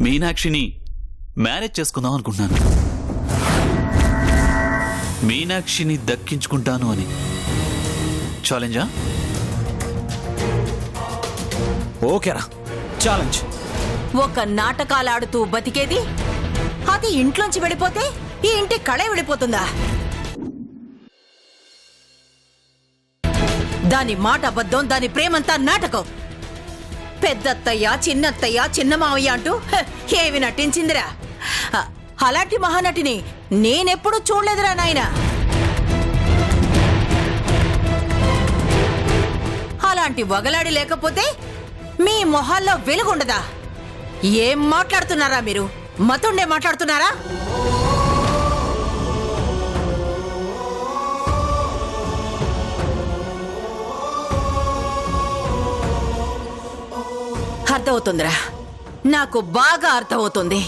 మీనాక్షిని marriage చేసుకుందాం అనుకుంటున్నాను. మీనాక్షిని దక్కించుకుంటాను అని. ఛాలెంజా? ఓకేరా, ఛాలెంజ్. ఒక నాటకాలాడుతూ బతికేది అది ఇంట్లోంచి వెళ్ళిపోతే ఈ ఇంటి కళే వెళ్ళిపోతుందా? దాని మాట అబద్ధం, దాని ప్రేమంతా నాటకం. పెద్దత్తయ్య, చిన్నత్తయ్య, చిన్న మావయ్య అంటూ ఏవి నటించిందిరా. అలాంటి మహానటిని నేనెప్పుడు చూడలేదురా నాయనా. అలాంటి వగలాడి లేకపోతే మీ మొహాల్లో వెలుగుండదా? ఏం మాట్లాడుతున్నారా మీరు? మతుండే మాట్లాడుతున్నారా? అర్థమవుతుందిరా, నాకు బాగా అర్థమవుతుంది.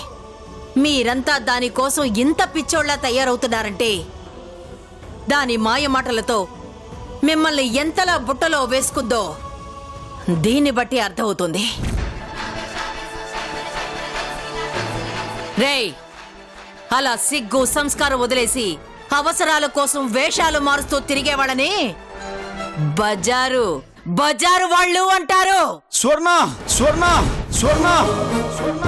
మీరంతా దానికోసం ఇంత పిచ్చోళ్లా తయారవుతున్నారంటే దాని మాయ మాటలతో మిమ్మల్ని ఎంతలా బుట్టలో వేసుకుందో దీన్ని బట్టి అర్థమవుతుంది. రేయ్, అలా సిగ్గు సంస్కారం వదిలేసి అవసరాల కోసం వేషాలు మారుస్తూ తిరిగేవాళ్ళని బజారు వాళ్ళు అంటారు. స్వర్ణ స్వర్ణ స్వర్ణ స్వర్ణ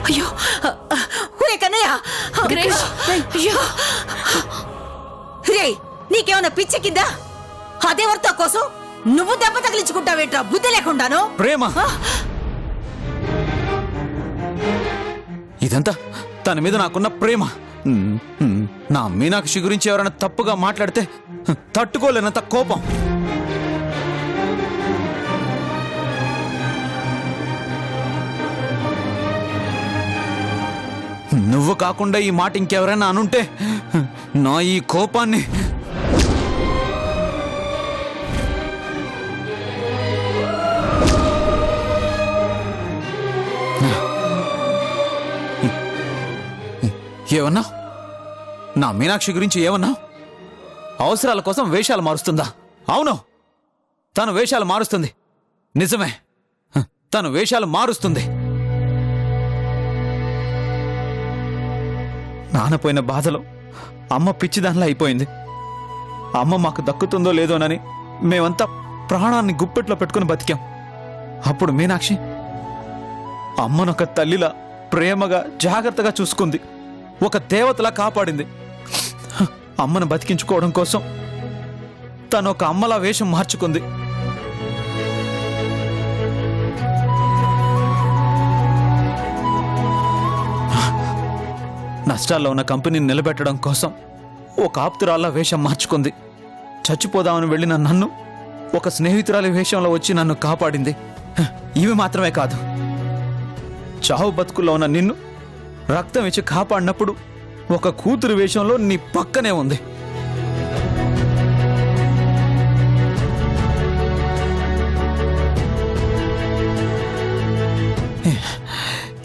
అయ్యో కన్నయ్య, రే నీకేమన్నా పిచ్చెక్కిందా? అదేవర్తో కోసం నువ్వు దెబ్బ తగిలించుకుంటావేంట్రా బుద్ధి లేకుండాను? ప్రేమ, ఇదంతా తన మీద నాకున్న ప్రేమ. నా మీనాక్షి గురించి ఎవరైనా తప్పుగా మాట్లాడితే తట్టుకోలేనంత కోపం. నువ్వు కాకుండా ఈ మాట ఇంకెవరైనా అనుంటే నా ఈ కోపాన్ని ఏమన్నా? నా మీనాక్షి గురించి ఏమన్నా? అవసరాల కోసం వేషాలు మారుస్తుందా? అవును, తను వేషాలు మారుస్తుంది. నిజమే, తను వేషాలు మారుస్తుంది. నానపోయిన బాధలో అమ్మ పిచ్చిదానిలా అయిపోయింది. అమ్మ మాకు దక్కుతుందో లేదోనని మేమంతా ప్రాణాన్ని గుప్పెట్లో పెట్టుకుని బతికాం. అప్పుడు మీనాక్షి అమ్మనొక తల్లిలా ప్రేమగా జాగ్రత్తగా చూసుకుంది, ఒక దేవతలా కాపాడింది. అమ్మను బతికించుకోవడం కోసం తను ఒక అమ్మలా వేషం మార్చుకుంది. నష్టాల్లో ఉన్న కంపెనీని నిలబెట్టడం కోసం ఒక ఆప్తురాల్లా వేషం మార్చుకుంది. చచ్చిపోదామని వెళ్ళిన నన్ను ఒక స్నేహితురాలి వేషంలో వచ్చి నన్ను కాపాడింది. ఇవి మాత్రమే కాదు, చావు బతుకుల్లో ఉన్న నిన్ను రక్తం ఇచ్చి కాపాడినప్పుడు ఒక కూతురు వేషంలో నీ పక్కనే ఉంది.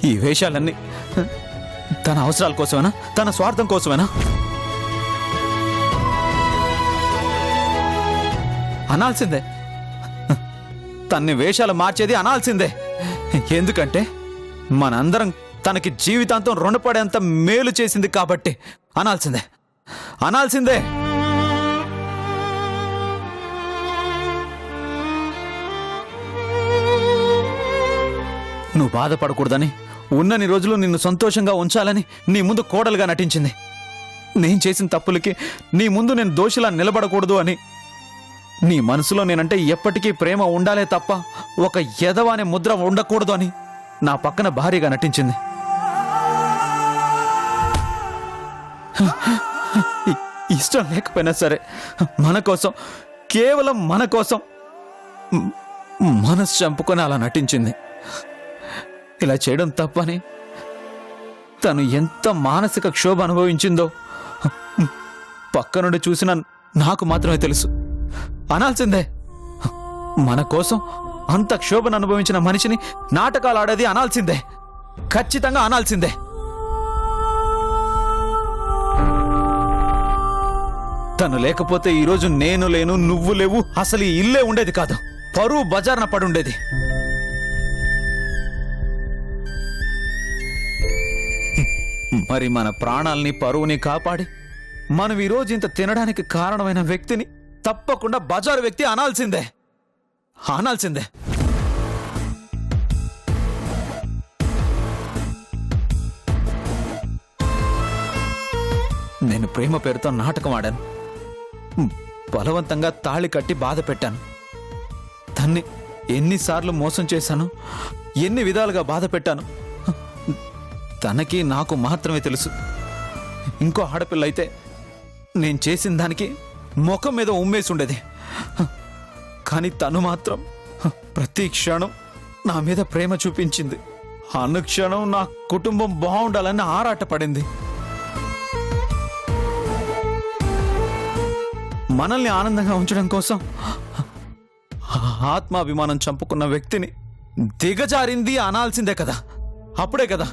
ఈ వేషాలన్నీ తన అవసరాల కోసమేనా, తన స్వార్థం కోసమేనా? అనాల్సిందే, తన్ని వేషాలు మార్చేది అనాల్సిందే. ఎందుకంటే మనందరం తనకి జీవితాంతం రుణపడేంత మేలు చేసింది కాబట్టి అనాల్సిందే, అనాల్సిందే. నువ్వు బాధపడకూడదని, ఉన్నన్ని రోజులు నిన్ను సంతోషంగా ఉంచాలని నీ ముందు కోడలుగా నటించింది. నేను చేసిన తప్పులకి నీ ముందు నేను దోషిలా నిలబడకూడదు అని, నీ మనసులో నేనంటే ఎప్పటికీ ప్రేమ ఉండాలే తప్ప ఒక ఎదవ అనే ముద్ర ఉండకూడదు అని నా పక్కన భార్యగా నటించింది. ఇష్టం లేకపోయినా సరే మన కోసం, కేవలం మన కోసం మనసు చంపుకొని అలా నటించింది. ఇలా చేయడం తప్పని తను ఎంత మానసిక క్షోభ అనుభవించిందో పక్క నుండి చూసిన నాకు మాత్రమే తెలుసు. అనాల్సిందే. మన కోసం అంత క్షోభను అనుభవించిన మనిషిని నాటకాలు ఆడేది అనాల్సిందే. ఖచ్చితంగా అనాల్సిందే. తను లేకపోతే ఈరోజు నేను లేను, నువ్వు లేవు, అసలు ఈ ఇల్లే ఉండేది కాదు. పరువు బజార్న పడుండేది. మరి మన ప్రాణాల్ని పరువుని కాపాడి మనం ఈరోజు ఇంత తినడానికి కారణమైన వ్యక్తిని తప్పకుండా బజారు వ్యక్తి అనాల్సిందే. అనాల్సిందే. నేను ప్రేమ పేరుతో నాటకం ఆడాను. బలవంతంగా తాళి కట్టి బాధ పెట్టాను. తన్ని ఎన్నిసార్లు మోసం చేశాను, ఎన్ని విధాలుగా బాధ పెట్టాను తనకి నాకు మాత్రమే తెలుసు. ఇంకో ఆడపిల్ల అయితే నేను చేసిన దానికి ముఖం మీద ఉమ్మేసి ఉండేది. కానీ తను మాత్రం ప్రతి క్షణం నా మీద ప్రేమ చూపించింది. అనుక్షణం నా కుటుంబం బాగుండాలని ఆరాటపడింది. మనల్ని ఆనందంగా ఉంచడం కోసం ఆత్మాభిమానం చంపుకున్న వ్యక్తిని దిగజారింది అనాల్సిందే కదా. అప్పుడే కదా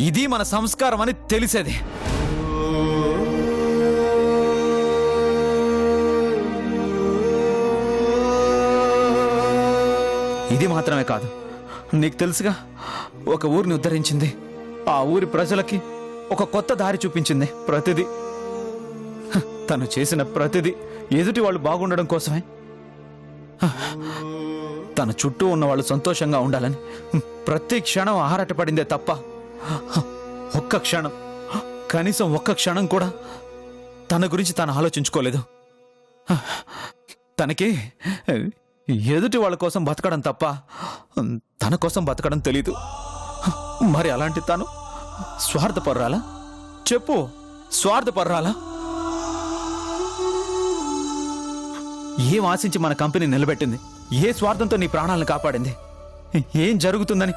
ఇది మన సంస్కారం అని తెలిసేది. ఇది మాత్రమే కాదు, నీకు తెలుసుగా, ఒక ఊరిని ఉద్ధరించింది. ఆ ఊరి ప్రజలకి ఒక కొత్త దారి చూపించింది. ప్రతిదీ తను చేసిన ప్రతిదీ ఎదుటి వాళ్ళు బాగుండడం కోసమే. తన చుట్టూ ఉన్న వాళ్ళు సంతోషంగా ఉండాలని ప్రతి క్షణం ఆరాటపడిందే తప్ప ఒక్క క్షణం, కనీసం ఒక్క క్షణం కూడా తన గురించి తాను ఆలోచించుకోలేదు. తనకి ఎదుటి వాళ్ళ కోసం బతకడం తప్ప తన కోసం బతకడం తెలీదు. మరి అలాంటి తాను స్వార్థపర్రాలా? చెప్పు, స్వార్థపర్రాలా? ఏం ఆశించి మన కంపెనీ నిలబెట్టింది? ఏ స్వార్థంతో నీ ప్రాణాలను కాపాడింది? ఏం జరుగుతుందని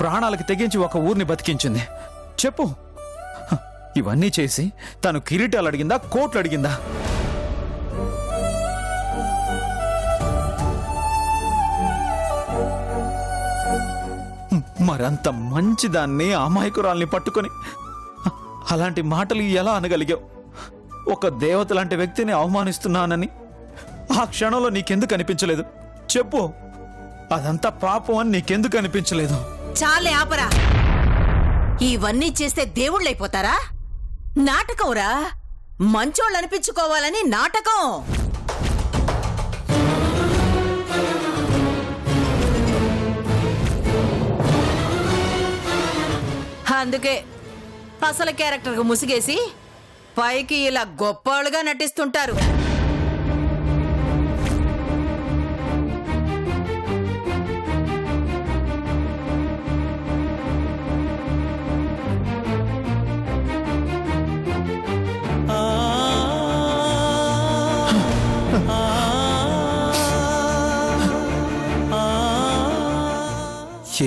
ప్రాణాలకు తెగించి ఒక ఊరిని బతికించింది? చెప్పు. ఇవన్నీ చేసి తను కిరీటాలు అడిగిందా, కోట్లు అడిగిందా? మరంత మంచిదాన్ని, అమాయకురాల్ని పట్టుకొని అలాంటి మాటలు ఎలా అనగలిగావు? ఒక దేవత లాంటి వ్యక్తిని అవమానిస్తున్నానని ఆ క్షణంలో నీకెందుకు అనిపించలేదు? చెప్పు. అదంతా పాపం అని నీకెందుకు అనిపించలేదు? చాలే ఆపరా. ఇవన్నీ చేస్తే దేవుళ్ళైపోతారా? నాటకంరా. మంచోళ్ళు అనిపించుకోవాలని నాటకం. అందుకే అసలు క్యారెక్టర్కు ముసిగేసి పైకి ఇలా గొప్పవాళ్ళుగా నటిస్తుంటారు.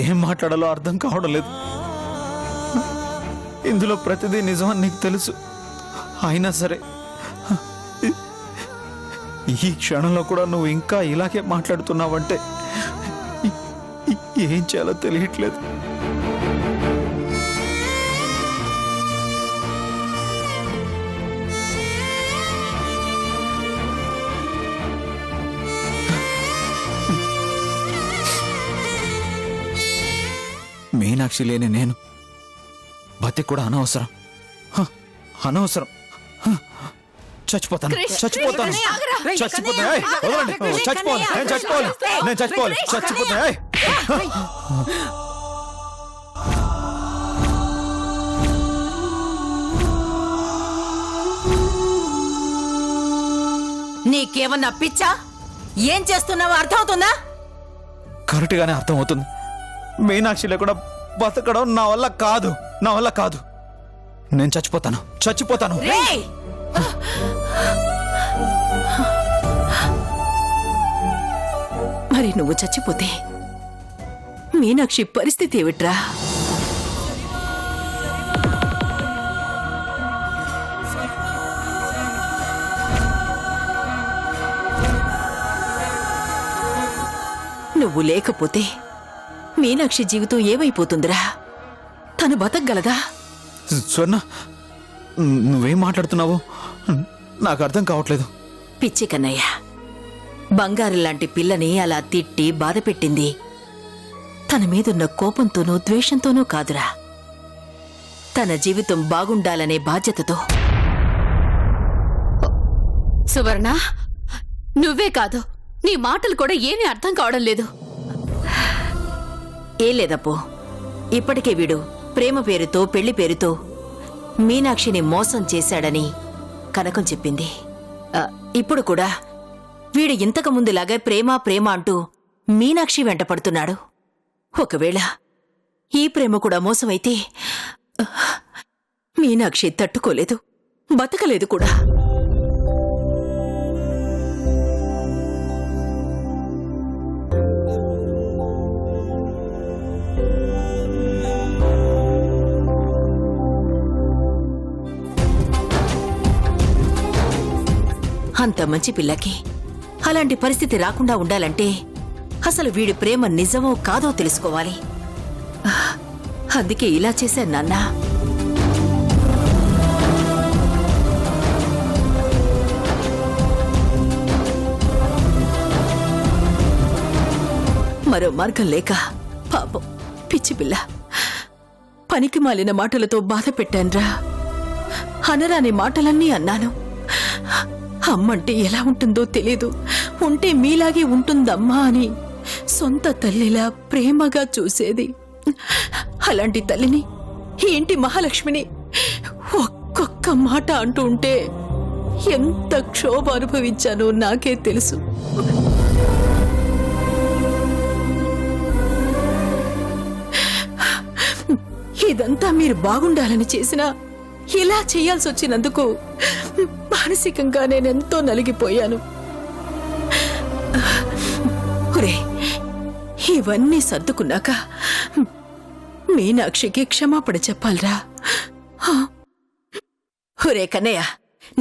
ఏం మాట్లాడాలో అర్థం కావడం లేదు. ఇందులో ప్రతిదీ నిజమని నీకు తెలుసు. అయినా సరే ఈ క్షణంలో కూడా నువ్వు ఇంకా ఇలాగే మాట్లాడుతున్నావంటే ఏం చేయాలో తెలియట్లేదు. మీనాక్షి లేని నేను బతికి కూడా అనవసరం. అనవసరం. చచ్చిపోతాను. చచ్చిపోతాను. చచ్చిపోతాను. వదలండి. చచ్చిపోవాలి. నేను చచ్చిపోవాలి. నేను చచ్చిపోవాలి. చచ్చిపోతాను. నీకేమన్నా పిచ్చా? ఏం చేస్తున్నావో అర్థమవుతుందా? కరెక్ట్ గానే అర్థమవుతుంది. మీనాక్షి లేకుండా బతకడం నా వల్ల కాదు. నా వల్ల కాదు. నేను చచ్చిపోతాను. చచ్చిపోతాను. మరి నువ్వు చచ్చిపోతే మీనాక్షి పరిస్థితి ఏమిట్రా? నువ్వు లేకపోతే మీనాక్షి జీవితం ఏమైపోతుందిరా? తను బతకగలదా? స్వర్ణ, నువ్వేం మాట్లాడుతున్నావో నాకు అర్థం కావట్లేదు. పిచ్చి కన్నయ్య, బంగారు లాంటి పిల్లని అలా తిట్టి బాధపెట్టింది తన మీదున్న కోపంతోనూ ద్వేషంతోనూ కాదురా, తన జీవితం బాగుండాలనే బాధ్యతతో. సువర్ణ, నువ్వే కాదు, నీ మాటలు కూడా ఏమీ అర్థం కావడం లేదు. ఏం లేదప్పో, ఇప్పటికే వీడు ప్రేమ పేరుతో పెళ్లి పేరుతో మీనాక్షిని మోసం చేశాడని కనకం చెప్పింది. ఇప్పుడు కూడా వీడు ఇంతకు ముందులాగా ప్రేమ ప్రేమ అంటూ మీనాక్షి వెంట పడుతున్నాడు. ఒకవేళ ఈ ప్రేమ కూడా మోసమైతే మీనాక్షి తట్టుకోలేదు, బతకలేదు కూడా. అంత మంచి పిల్లకి అలాంటి పరిస్థితి రాకుండా ఉండాలంటే అసలు వీడి ప్రేమ నిజమో కాదో తెలుసుకోవాలి. అందుకే ఇలా చేశాను నాన్న. మరో మార్గం లేక పాపం పిచ్చి పిల్ల పనికి మాలిన మాటలతో బాధ పెట్టాన్రా. అనరాని మాటలన్నీ అన్నాను. అమ్మంటే ఎలా ఉంటుందో తెలీదు, ఉంటే మీలాగే ఉంటుందమ్మా అని సొంత తల్లిలా ప్రేమగా చూసేది. అలాంటి తల్లిని, ఈ ఇంటి మహాలక్ష్మిని ఒక్కొక్క మాట అంటూ ఉంటే ఎంత క్షోభ అనుభవించానో నాకే తెలుసు. ఇదంతా మీరు బాగుండాలని చేసినా ఇలా చేయాల్సి వచ్చినందుకు మానసికంగా నేనెంతో నలిగిపోయాను. ఇవన్నీ సర్దుకున్నాక మీనాక్షికి క్షమాపణ చెప్పాలరా. ఒరే కన్నయ్య,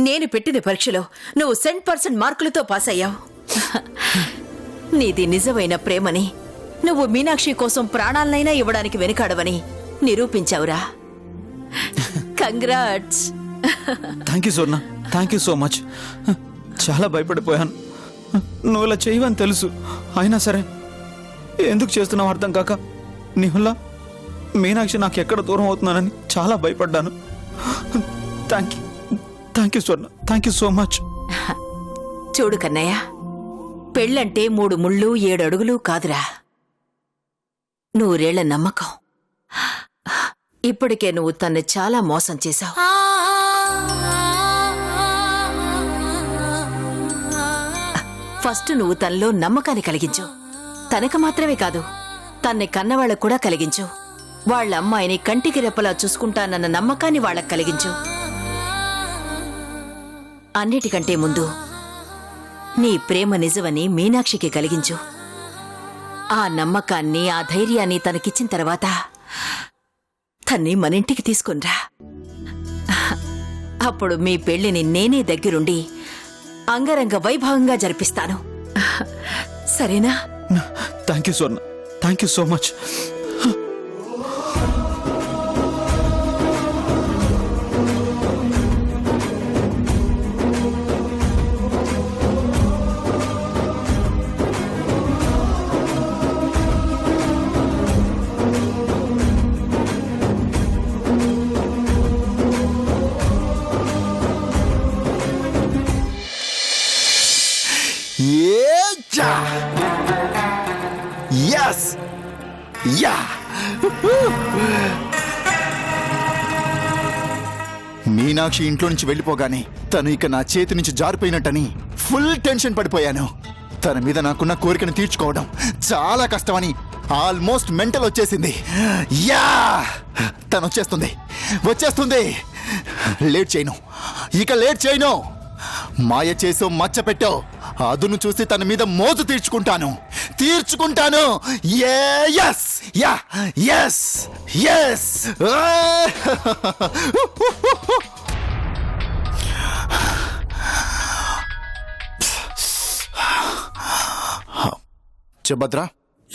నేను పెట్టిన పరీక్షలో నువ్వు 100% మార్కులతో పాస్ అయ్యావు. నీది నిజమైన ప్రేమని, నువ్వు మీనాక్షి కోసం ప్రాణాలనైనా ఇవ్వడానికి వెనుకాడవని నిరూపించావురా. Congrats. Thank you Swarna, thank you so much. చాలా భయపడిపోయాను. నువ్వు ఇలా చేయవని తెలుసు, అయినా సరే ఎందుకు చేస్తున్నావు అర్థం కాక నీ వల్ల మీనాక్షి నాకు ఎక్కడ దూరం అవుతున్నానని చాలా భయపడ్డాను. Thank you Swarna, thank you so much. చూడు కన్నయ్య, పెళ్ళంటే 3 ముళ్ళు 7 అడుగులు కాదురా, 100 ఏళ్ల నమ్మకం. ఇప్పటికే నువ్వు తన్ని చాలా మోసం చేశావు. ఫస్ట్ నువ్వు తనలో నమ్మకాన్ని కలిగించు. తనకు మాత్రమే కాదు, తన్ని కన్నవాళ్ళకు కూడా కలిగించు. వాళ్ళ అమ్మాయిని కంటికి రెప్పలా చూసుకుంటానన్న నమ్మకాన్ని వాళ్ళకు కలిగించు. అన్నిటికంటే ముందు నీ ప్రేమ నిజమని మీనాక్షికి కలిగించు. ఆ నమ్మకాన్ని, ఆ ధైర్యాన్ని తనకిచ్చిన తర్వాత తన్ని మనింటికి తీసుకునిరా. అప్పుడు మీ పెళ్లిని నేనే దగ్గరుండి అంగరంగ వైభవంగా జరిపిస్తాను. సరేనా? Thank you Swarna, thank you so much. Yes! Yeah! Meenakshi ఇంట్లో నుంచి వెళ్ళిపోగానే తను ఇక నా చేతి నుంచి జారిపోయినట్టని ఫుల్ టెన్షన్ పడిపోయాను. తన మీద నాకున్న కోరికను తీర్చుకోవడం చాలా కష్టమని ఆల్మోస్ట్ మెంటల్ వచ్చేసింది. యా! తను వచ్చేస్తుంది. లేట్ చేయను, ఇక లేట్ చేయను. మాయ చేసో మచ్చ పెట్టో అదును చూసి తన మీద మోజు తీర్చుకుంటాను. yes yeah yes yes Subhadra,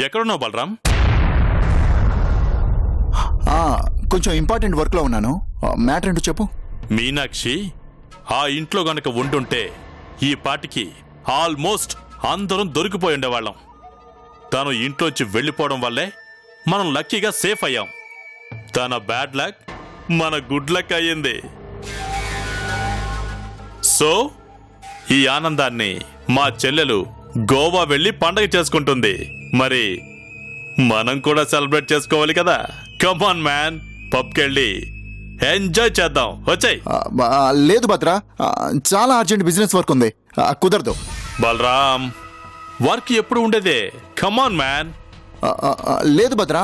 ఎక్కడున్నావు బలరాం? కొంచెం ఇంపార్టెంట్ వర్క్లో ఉన్నాను. మ్యాటర్ ఏంటో చెప్పు. మీనాక్షి ఆ ఇంట్లో గనక ఉండుంటే ఈ పాటికి ఆల్మోస్ట్ అందరం దొరికిపోయి ఉండేవాళ్ళం. తను ఇంట్లోంచి వెళ్ళిపోవడం వల్లే మనం లక్కీగా సేఫ్ అయ్యాం. తన బ్యాడ్ లక్ మన గుడ్ లక్ అయ్యింది. సో ఈ ఆనందాన్ని మా చెల్లెలు గోవా వెళ్ళి పండగ చేసుకుంటుంది. మరి మనం కూడా సెలబ్రేట్ చేసుకోవాలి కదా. కమాన్ మ్యాన్, పబ్కెళ్ళి ఎంజాయ్ చేద్దాం. వచ్చాయి. లేదు భద్రా, చాలా అర్జెంట్ బిజినెస్ వర్క్ ఉంది, కుదరదు. బలరాం, వర్క్ ఎప్పుడు ఉండేదే. Come on man. లేదు భద్రా,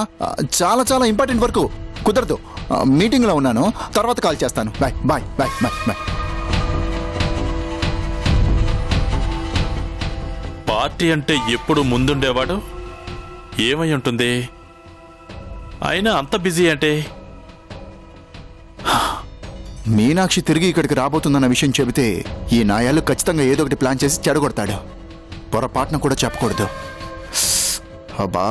చాలా చాలా ఇంపార్టెంట్ వర్క్, కుదరదు. మీటింగ్లో ఉన్నాను, తర్వాత కాల్ చేస్తాను. Bye bye bye bye bye. Party అంటే ఎప్పుడు ముందుండేవాడు ఏమై ఉంటుంది? అయినా అంత బిజీ అంటే? మీనాక్షి తిరిగి ఇక్కడికి రాబోతుందన్న విషయం చెబితే ఈ నాయాలు ఖచ్చితంగా ఏదో ఒకటి ప్లాన్ చేసి చెడగొడతాడు. పొరపాటున కూడా చెప్పకూడదు. అబ్బా,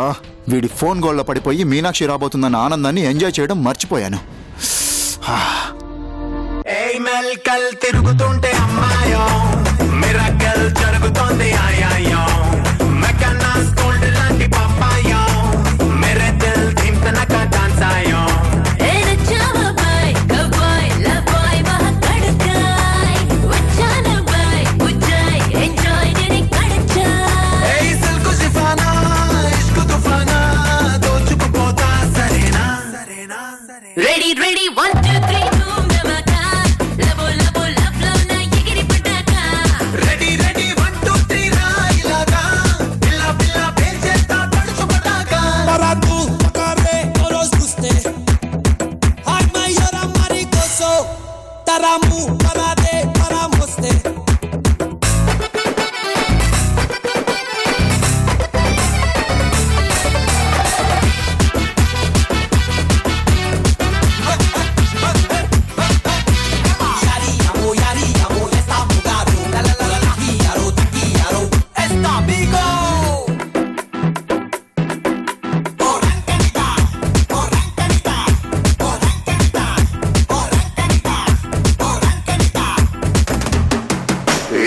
వీడి ఫోన్ గోళ్ళ పడిపోయి మీనాక్షి రాబోతుందన్న ఆనందాన్ని ఎంజాయ్ చేయడం మర్చిపోయాను. మెల్కల్ తిరుగుతుంటే అమ్మాయో మిరాకల్ జరుగుతోంది ఆయాయో మెకనాస్ గోల్డ్ లాంటి పప్పాయో మేరే దిల్ ధిమ్తనక డాన్స్ ఆయో రెడీ రెడీ 1 2 3 ధూమ్ ధమాకా లబో లబో లబ్ లో నా ఎగిరి పటాకా రెడీ రెడీ 1 2 3 రాయిలాగా పిల్ల పిల్ల పేల్చేస్తా పడుచు Pataka para tú tocarme todos ustedes ay mayor amaricoso taramu para de para moste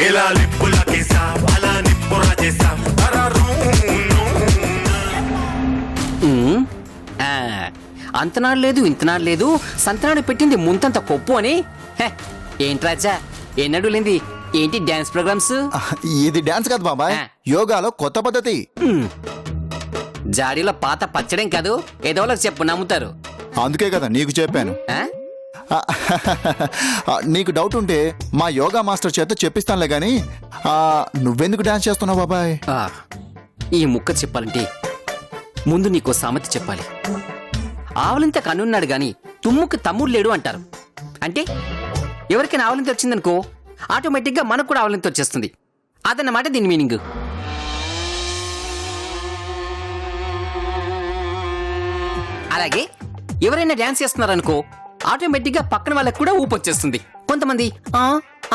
ఇలా లిప్పులకేసా అలా నిప్పుల చేసా అంతనాడు లేదు ఇంతనాడు లేదు సంతనాడు పెట్టింది ముంతంత కొప్పు అని. హే, ఏంటి రాజా ఎన్నడూ లేంది ఏంటి డాన్స్ ప్రోగ్రామ్స్? ఇది డాన్స్ కాదు బాబాయ్, యోగాలో కొత్త పద్ధతి. జాడీలో పాత పచ్చడేం కాదు, ఏదోలకు చెప్పు నమ్ముతారు. అందుకే కదా నీకు చెప్పాను. ఆ? నీకు డౌట్ ఉంటే మా యోగా మాస్టర్ చేత చెప్పిస్తానులే గాని నువ్వెందుకు డాన్స్ చేస్తున్నావు బాబాయ్? ఆ, ఈ ముక్క చెప్పాలంటే ముందు నీకో సామెత చెప్పాలి. ఆవలింత కనున్నాడు గాని తుమ్ముకు తమ్ముడు లేడు అంటారు. అంటే ఎవరికైనా ఆవలింత వచ్చిందనుకో ఆటోమేటిక్గా మనకు కూడా ఆవలింత వచ్చేస్తుంది. అదన్నమాట దీని మీనింగ్. అలాగే ఎవరైనా డాన్స్ చేస్తున్నారనుకో ఆటోమేటిక్గా పక్కన వాళ్ళకి కూడా ఊపు వచ్చేస్తుంది. కొంతమంది ఆ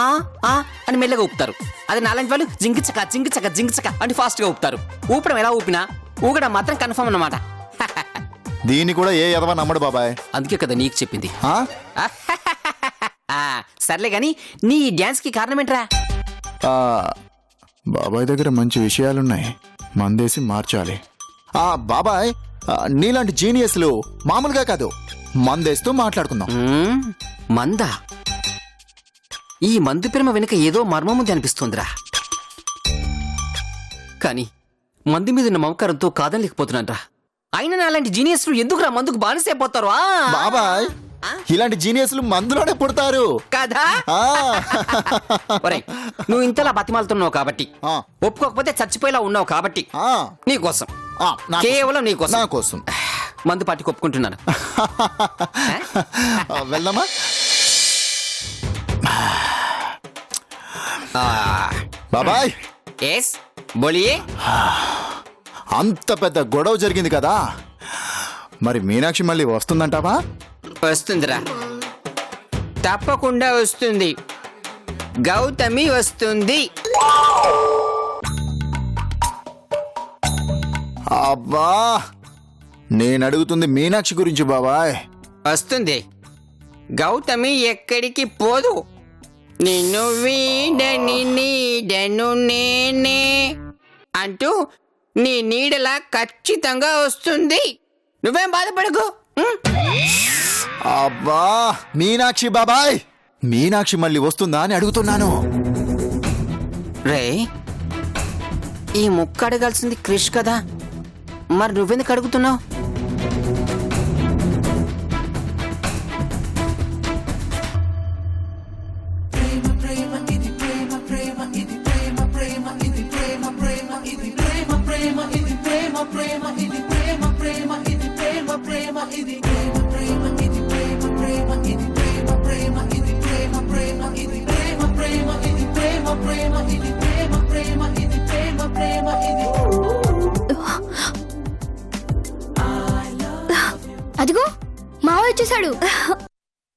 ఆ ఆ అని మెల్లగా ఊపుతారు. అది నాలాంటి వాళ్ళు జింగిచక జింగిచక జింగిచక అని ఫాస్ట్ గా ఊపుతారు. ఊపడం ఎలా ఊపినా ఊగడం మాత్రం కన్ఫర్మ్ అన్నమాట. దీన్ని కూడా ఏ ఎదవా నమ్మడు బాబాయ్. అందుకే కదా నీకు చెప్పింది. ఆ? సర్లే గాని నీ డాన్స్ కి కారణం ఏంట్రా? బాబాయ్ దగ్గర మంచి విషయాలున్నాయి, మందేసి మార్చాలి. బాబాయ్, నీలాంటి జీనియస్లు మామూలుగా కాదు, మందేస్తూ మాట్లాడుకుందాం. మందా? ఈ మందు ప్రేమ వెనుక ఏదో మర్మముంది అనిపిస్తోందిరా. కానీ మందు మీద ఉన్న మమకారంతో కాదనలేకపోతున్నానరా. అయినా నాలాంటి జీనియస్లు ఎందుకురా మందుకు బానిసైపోతారు? బాబాయ్, ఇలాంటి జీనియస్లు మందులోనే పుడతారు కదా. ఒరేయ్, నువ్వు ఇంతలా బతిమాలుతున్నావు కాబట్టి, ఒప్పుకోకపోతే చచ్చిపోయేలా ఉన్నావు కాబట్టి నీకోసం, కేవలం నీకోసం, నా కోసం మందు పార్టీకి ఒప్పుకుంటున్నాను. వెళ్దామా? బాబాయ్, ఎస్ బోలియే. అంత పెద్ద గొడవ జరిగింది కదా, మరి మీనాక్షి మళ్ళీ వస్తుందంటావా? వస్తుందిరా, తప్పకుండా వస్తుంది. గౌతమి వస్తుంది. అబ్బా నేను అడుగుతుంది మీనాక్షి గురించి బాబాయ్. వస్తుంది. గౌతమి ఎక్కడికి పోదు. నిన్ను వీడని నీడను నేనే అంటూ నీ నీడలా ఖచ్చితంగా వస్తుంది. నువ్వేం బాధపడకు. అబ్బా మీనాక్షి బాబాయ్, మీనాక్షి మళ్ళీ వస్తుందా అని అడుగుతున్నాను. రే, ఈ ముక్క అడగాల్సింది క్రిష్ కదా, మరి నువ్వెందుకు అడుగుతున్నావు? అదిగో మావ వచ్చేసాడు.